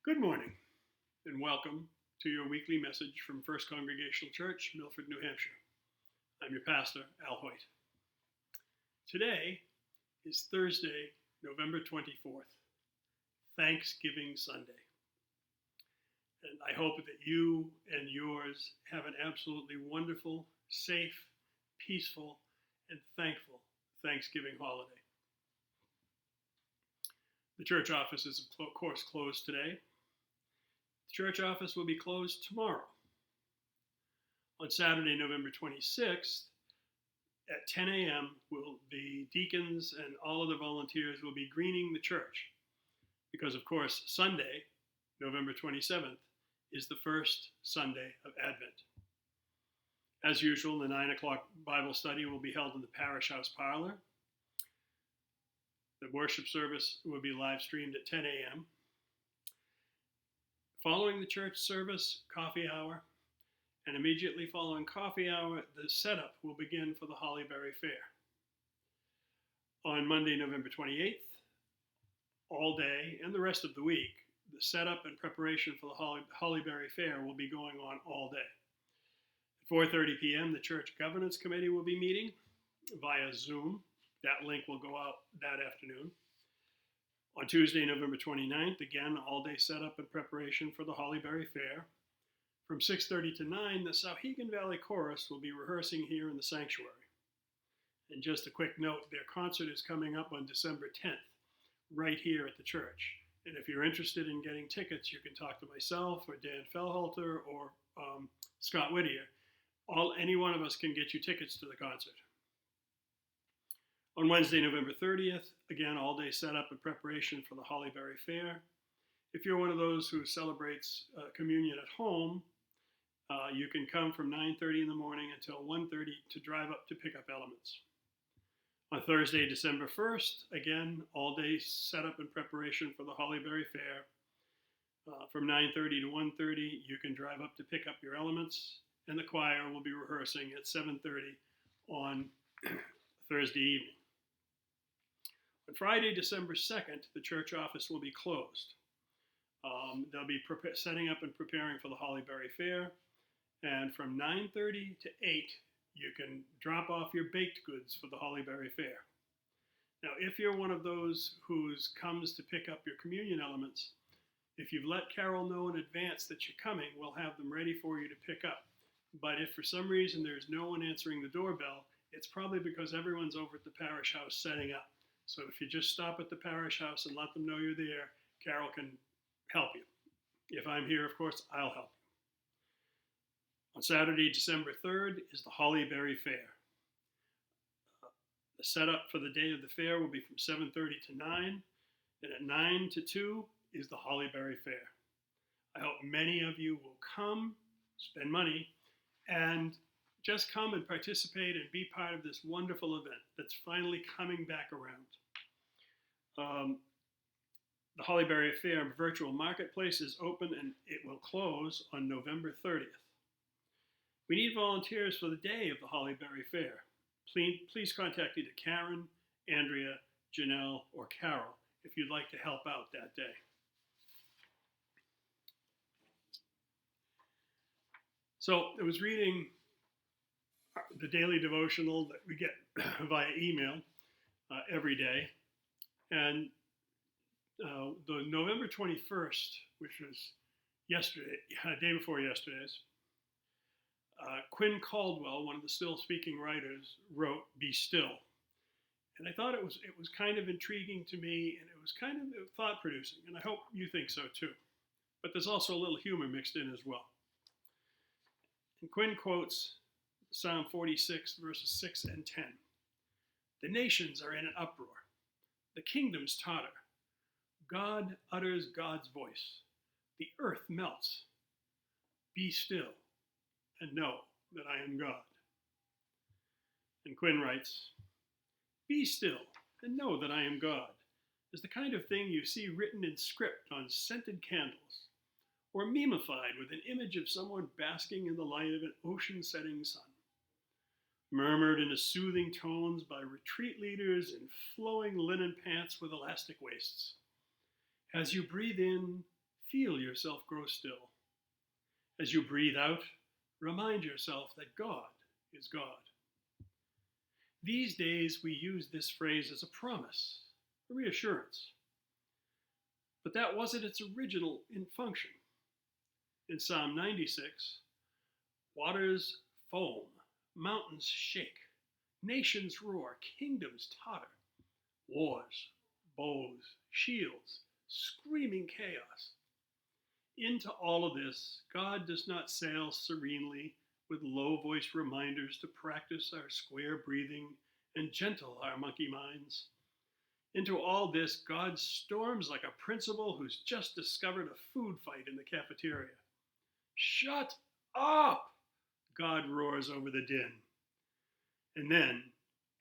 Good morning, and welcome to your weekly message from First Congregational Church, Milford, New Hampshire. I'm your pastor, Al Hoyt. Today is Thursday, November 24th, Thanksgiving Sunday. And I hope that you and yours have an absolutely wonderful, safe, peaceful, and thankful Thanksgiving holiday. The church office is, of course, closed today. The church office will be closed tomorrow. On Saturday, November 26th, at 10 a.m., the deacons and all other volunteers will be greening the church. Because, of course, Sunday, November 27th, is the first Sunday of Advent. As usual, the 9 o'clock Bible study will be held in the Parish House parlor. The worship service will be live streamed at 10 a.m. Following the church service, coffee hour, and immediately following coffee hour, the setup will begin for the Hollyberry Fair. On Monday, November 28th, all day and the rest of the week, the setup and preparation for the Hollyberry Fair will be going on all day. At 4:30 p.m., the Church Governance Committee will be meeting via Zoom. That link will go out that afternoon. On Tuesday, November 29th, again, all-day setup and preparation for the Hollyberry Fair. From 6:30 to 9, the Souhegan Valley Chorus will be rehearsing here in the sanctuary. And just a quick note, their concert is coming up on December 10th, right here at the church. And if you're interested in getting tickets, you can talk to myself or Dan Fellhalter or Scott Whittier. Any one of us can get you tickets to the concert. On Wednesday, November 30th, again, all-day setup and preparation for the Hollyberry Fair. If you're one of those who celebrates communion at home, you can come from 9:30 in the morning until 1:30 to drive up to pick up elements. On Thursday, December 1st, again, all-day setup and preparation for the Hollyberry Fair. From 9:30 to 1:30, you can drive up to pick up your elements, and the choir will be rehearsing at 7:30 on Thursday evening. On Friday, December 2nd, the church office will be closed. They'll be setting up and preparing for the Hollyberry Fair, and from 9:30 to 8, you can drop off your baked goods for the Hollyberry Fair. Now, if you're one of those who comes to pick up your communion elements, if you've let Carol know in advance that you're coming, we'll have them ready for you to pick up. But if for some reason there's no one answering the doorbell, it's probably because everyone's over at the parish house setting up. So if you just stop at the parish house and let them know you're there, Carol can help you. If I'm here, of course, I'll help you. On Saturday, December 3rd, is the Hollyberry Fair. The setup for the day of the fair will be from 7:30 to 9, and at 9 to 2 is the Hollyberry Fair. I hope many of you will come, spend money, and just come and participate and be part of this wonderful event that's finally coming back around. The Hollyberry Fair virtual marketplace is open and it will close on November 30th. We need volunteers for the day of the Hollyberry Fair. Please contact either Karen, Andrea, Janelle, or Carol if you'd like to help out that day. So I was reading the daily devotional that we get via email every day. And the November 21st, which was yesterday, day before yesterday's, Quinn Caldwell, one of the still speaking writers, wrote "Be Still." And I thought it was kind of intriguing to me, and it was kind of thought producing, and I hope you think so too. But there's also a little humor mixed in as well. And Quinn quotes Psalm 46, verses 6 and 10. "The nations are in an uproar. The kingdoms totter. God utters God's voice. The earth melts. Be still and know that I am God." And Quinn writes, "Be still and know that I am God" is the kind of thing you see written in script on scented candles, or memified with an image of someone basking in the light of an ocean-setting sun. Murmured into soothing tones by retreat leaders in flowing linen pants with elastic waists. As you breathe in, feel yourself grow still. As you breathe out, remind yourself that God is God. These days, we use this phrase as a promise, a reassurance. But that wasn't its original function. In Psalm 96, waters foam, mountains shake, nations roar, kingdoms totter, wars, bows, shields, screaming chaos. Into all of this, God does not sail serenely with low-voiced reminders to practice our square breathing and gentle our monkey minds. Into all this, God storms like a principal who's just discovered a food fight in the cafeteria. Shut up! God roars over the din. And then,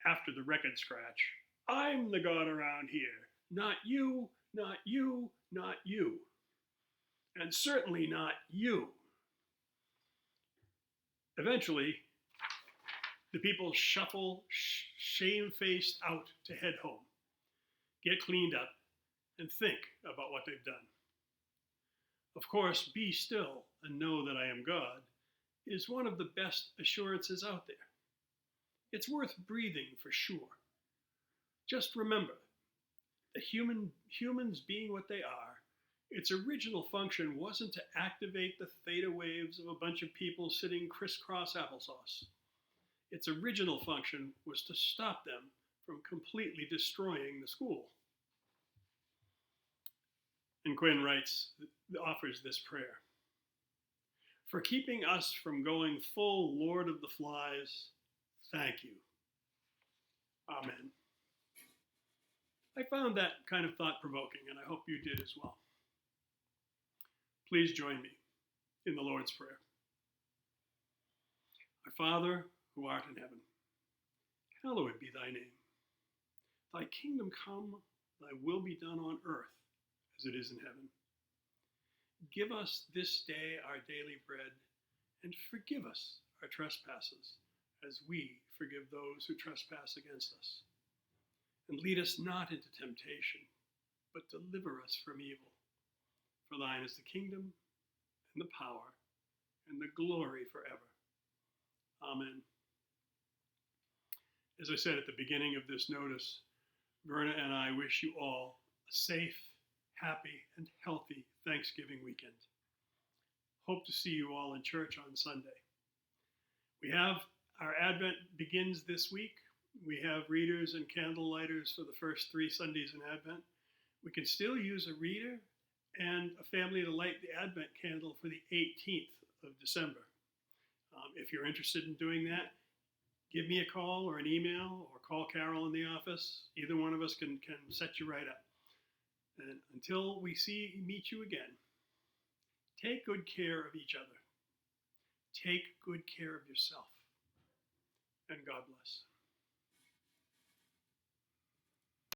after the record scratch, I'm the God around here. Not you, not you, not you. And certainly not you. Eventually, the people shuffle shamefaced out to head home, get cleaned up, and think about what they've done. Of course, be still and know that I am God is one of the best assurances out there. It's worth breathing for sure. Just remember that humans being what they are, its original function wasn't to activate the theta waves of a bunch of people sitting crisscross applesauce. Its original function was to stop them from completely destroying the school. And Quinn offers this prayer. For keeping us from going full Lord of the Flies, thank you. Amen. I found that kind of thought-provoking, and I hope you did as well. Please join me in the Lord's Prayer. Our Father, who art in heaven, hallowed be thy name. Thy kingdom come, thy will be done on earth as it is in heaven. Give us this day our daily bread, and forgive us our trespasses, as we forgive those who trespass against us. And lead us not into temptation, but deliver us from evil. For thine is the kingdom, and the power, and the glory forever. Amen. As I said at the beginning of this notice, Verna and I wish you all a safe, happy, and healthy Thanksgiving weekend. Hope to see you all in church on Sunday. Our Advent begins this week. We have readers and candle lighters for the first 3 Sundays in Advent. We can still use a reader and a family to light the Advent candle for the 18th of December. If you're interested in doing that, give me a call or an email, or call Carol in the office. Either one of us can set you right up. And until we meet you again, take good care of each other. Take good care of yourself. And God bless.